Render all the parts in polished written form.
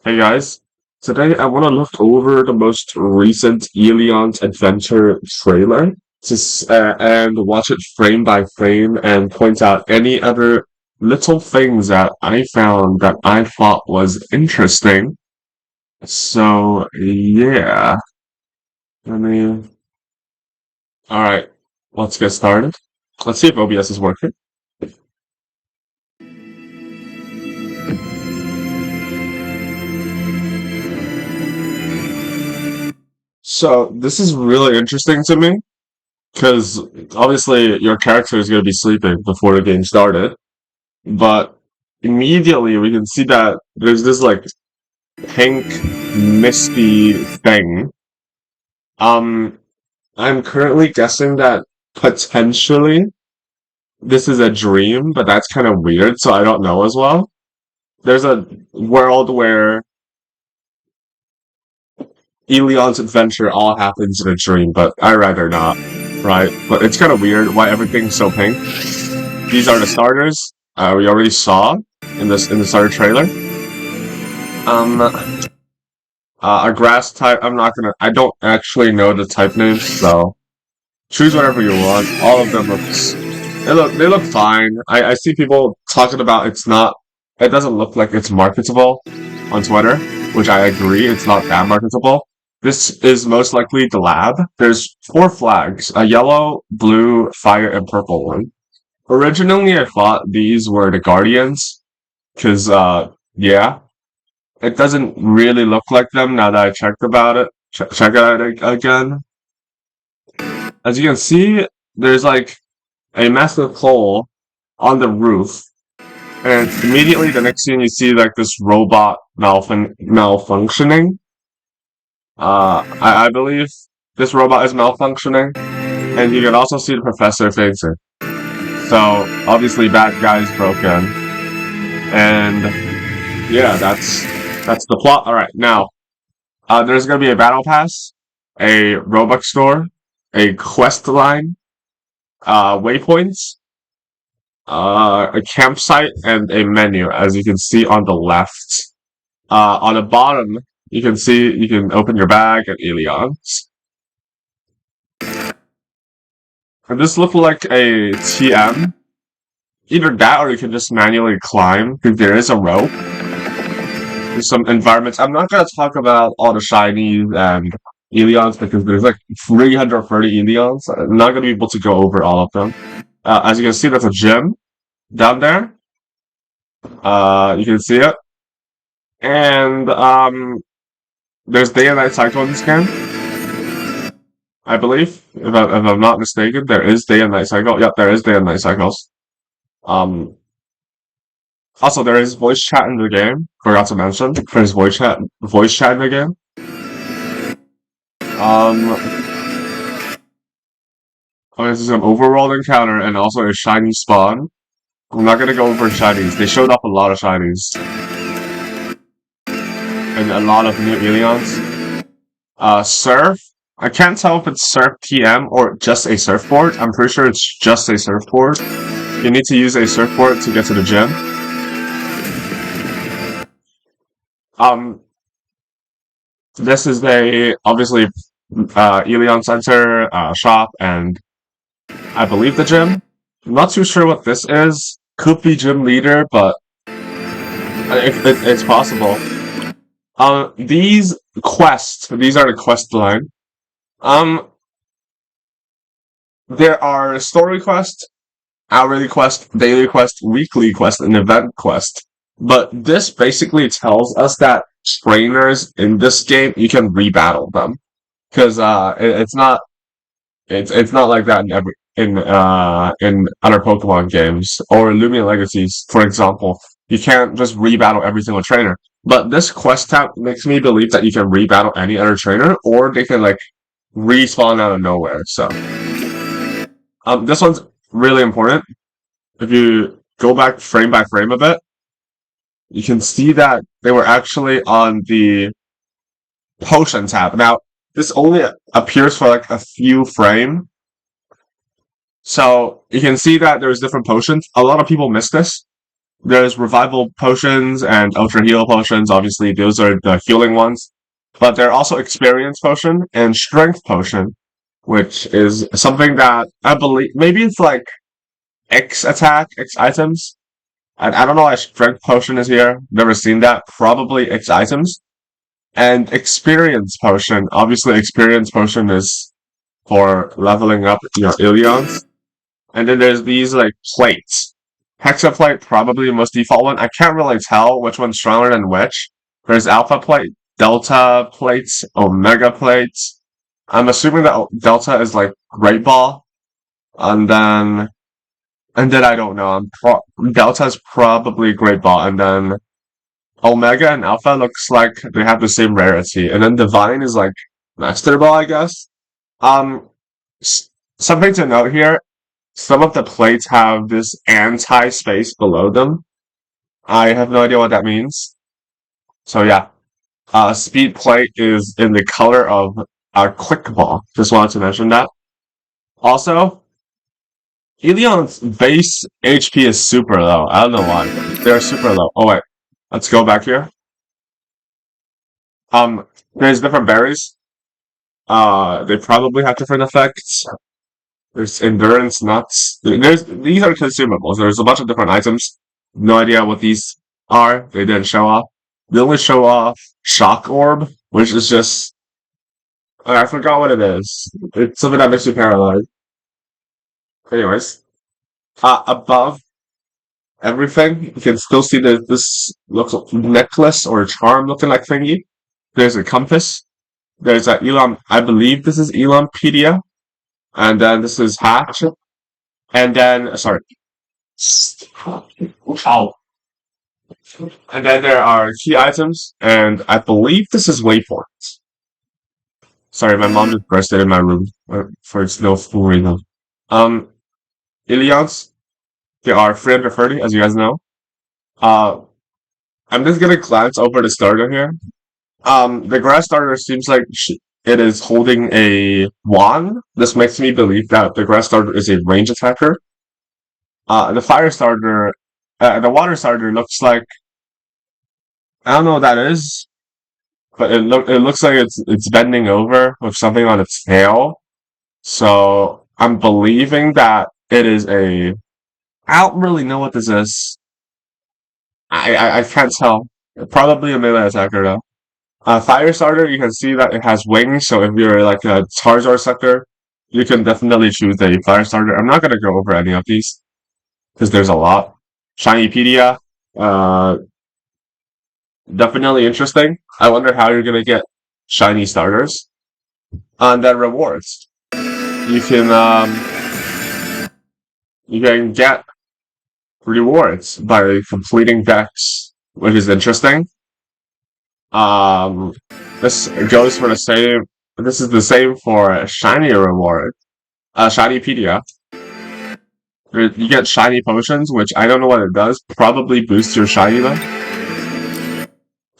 Hey guys, today I want to look over the most recent Eleons adventure trailer and watch it frame by frame and point out any other little things that I found that I thought was interesting. So yeah, I mean, all right, let's get started. Let's see if OBS is working. So this is really interesting to me because obviously your character is going to be sleeping before the game started. But immediately we can see that there's this like pink misty thing. Um, I'm currently guessing that potentially this is a dream, but that's kind of weird, so I don't know as well. There's a world where Eleon's adventure all happens in a dream, but I'd rather not, right? But it's kind of weird why everything's so pink. These are the starters. We already saw in the starter trailer. Um, a grass type, I don't actually know the type names, so choose whatever you want. All of them they look fine. I see people talking about it doesn't look like it's marketable on Twitter, which I agree, it's not that marketable. This is most likely the lab. There's 4 flags, a yellow, blue, fire, and purple one. Originally, I thought these were the Guardians, cause, yeah. It doesn't really look like them now that I checked about it. Check it out again. As you can see, there's like a massive hole on the roof, and immediately the next scene you see like this robot malfunctioning. I believe this robot is malfunctioning, and you can also see the professor fainting. So obviously bad guy's broken, and yeah, that's the plot. All right, now. There's gonna be a battle pass, a Robux store, a quest line, waypoints, a campsite, and a menu, as you can see on the left. On the bottom, you can see you can open your bag at Eleons. And this looks like a TM. Either that or you can just manually climb, because there is a rope. There's some environments. I'm not gonna talk about all the shinies and Eleons because there's like 330 Eleons. I'm not gonna be able to go over all of them. As you can see, there's a gym down there. You can see it. And there's day and night cycle in this game. I believe, if I'm not mistaken, there is day and night cycle. Yep, there is day and night cycles. Um, Also, there is voice chat in the game. Forgot to mention. There's voice chat in the game. Oh, this is an overworld encounter and also a shiny spawn. I'm not gonna go over shinies. They showed up a lot of shinies. And a lot of new Eleons. Surf. I can't tell if it's Surf TM or just a surfboard. I'm pretty sure it's just a surfboard. You need to use a surfboard to get to the gym. This is obviously, Eleon Center, shop, and I believe the gym. I'm not too sure what this is. Could be gym leader, but it's possible. These are the quest line. Um, there are story quest, hourly quest, daily quest, weekly quest, and event quest. But this basically tells us that trainers in this game, you can rebattle them. Because it's not like that in other Pokemon games or Lumion Legacies, for example. You can't just rebattle every single trainer. But this quest tab makes me believe that you can rebattle any other trainer, or they can like respawn out of nowhere. So this one's really important. If you go back frame by frame a bit, you can see that they were actually on the potion tab. Now, this only appears for like a few frames. So you can see that there's different potions. A lot of people miss this. There's revival potions and ultra heal potions. Obviously, those are the healing ones. But there are also experience potion and strength potion, which is something that I believe maybe it's like X attack, X items. I don't know why strength potion is here. Never seen that. Probably X items. And experience potion. Obviously, experience potion is for leveling up your Eleons. And then there's these like plates. Hexaplate, probably the most default one. I can't really tell which one's stronger than which. There's alpha plate, delta plates, omega plates. I'm assuming that delta is like great ball, and then I don't know. Delta is probably great ball, and then omega and alpha looks like they have the same rarity, and then divine is like master ball, I guess. Um, Something to note here. Some of the plates have this anti-space below them. I have no idea what that means. So yeah, speed plate is in the color of our quick ball. Just wanted to mention that. Also, Eleon's base HP is super low. I don't know why. They're super low. Oh wait, let's go back here. There's different berries. They probably have different effects. There's endurance nuts. These are consumables. There's a bunch of different items. No idea what these are. They didn't show off. They only show off shock orb, which is just I forgot what it is. It's something that makes you paralyzed. Anyways, above everything, you can still see that this looks like necklace or charm looking like thingy. There's a compass. There's a Elon. I believe this is Elonpedia, and then this is Hatch, and then sorry. Oh. And then there are key items, and I believe this is waypoints. Sorry, my mom just burst in my room for no full reason. Um, Eleons, there are 330, as you guys know. Uh, I'm just gonna glance over the starter here. The grass starter seems like it is holding a wand. This makes me believe that the grass starter is a range attacker. The fire starter, the water starter looks like I don't know what that is, but it looks like it's bending over with something on its tail. So I'm believing that it is a. I don't really know what this is. I can't tell. Probably a melee attacker though. Fire starter, you can see that it has wings. So if you're like a Charizard sector, you can definitely choose a fire starter. I'm not gonna go over any of these because there's a lot. Shinypedia, uh, definitely interesting. I wonder how you're gonna get shiny starters. And then rewards. You can you can get rewards by completing decks, which is interesting. Um, this goes for the same. This is the same for shiny reward. Shinypedia. You get shiny potions, which I don't know what it does. Probably boosts your shiny though.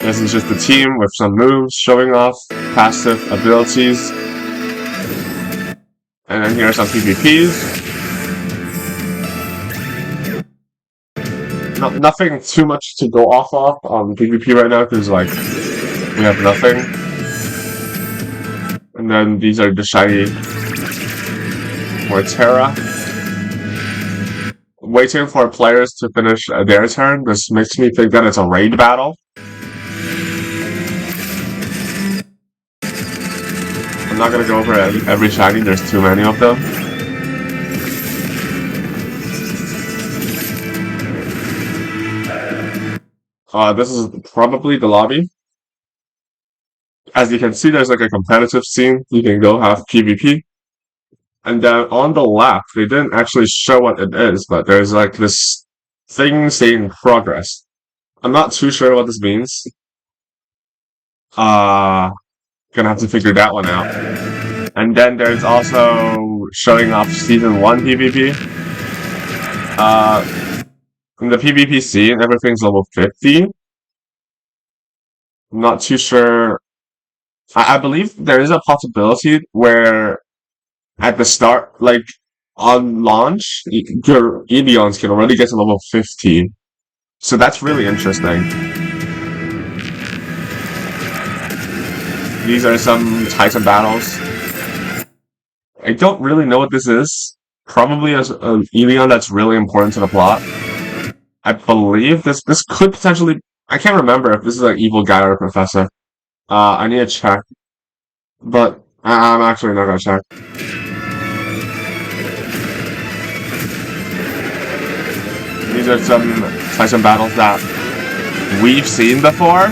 This is just a team with some moves showing off passive abilities. And then here are some PvPs. Nothing too much to go off of on PvP right now because like we have nothing. And then these are the shiny Mortera. Waiting for players to finish their turn. This makes me think that it's a raid battle. I'm not gonna go over every shiny, there's too many of them. This is probably the lobby. As you can see, there's like a competitive scene. You can go have PvP. And then on the left, they didn't actually show what it is, but there's like this thing saying progress. I'm not too sure what this means. Gonna have to figure that one out. And then there's also showing off Season 1 PvP. In the PvP scene, everything's level 50. I'm not too sure. I believe there is a possibility where at the start, like on launch, your Eleons can already get to level 50. So that's really interesting. These are some Titan battles. I don't really know what this is. Probably as an Eleon that's really important to the plot. I believe this could potentially. I can't remember if this is an evil guy or a professor. I need to check, but I'm actually not gonna check. These are some Titan battles that we've seen before.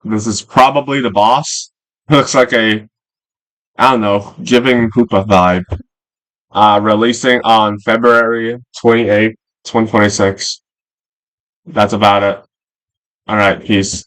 This is probably the boss. Looks like a, I don't know, giving Hoopa vibe. Releasing on February 28th, 2026. That's about it. Alright, peace.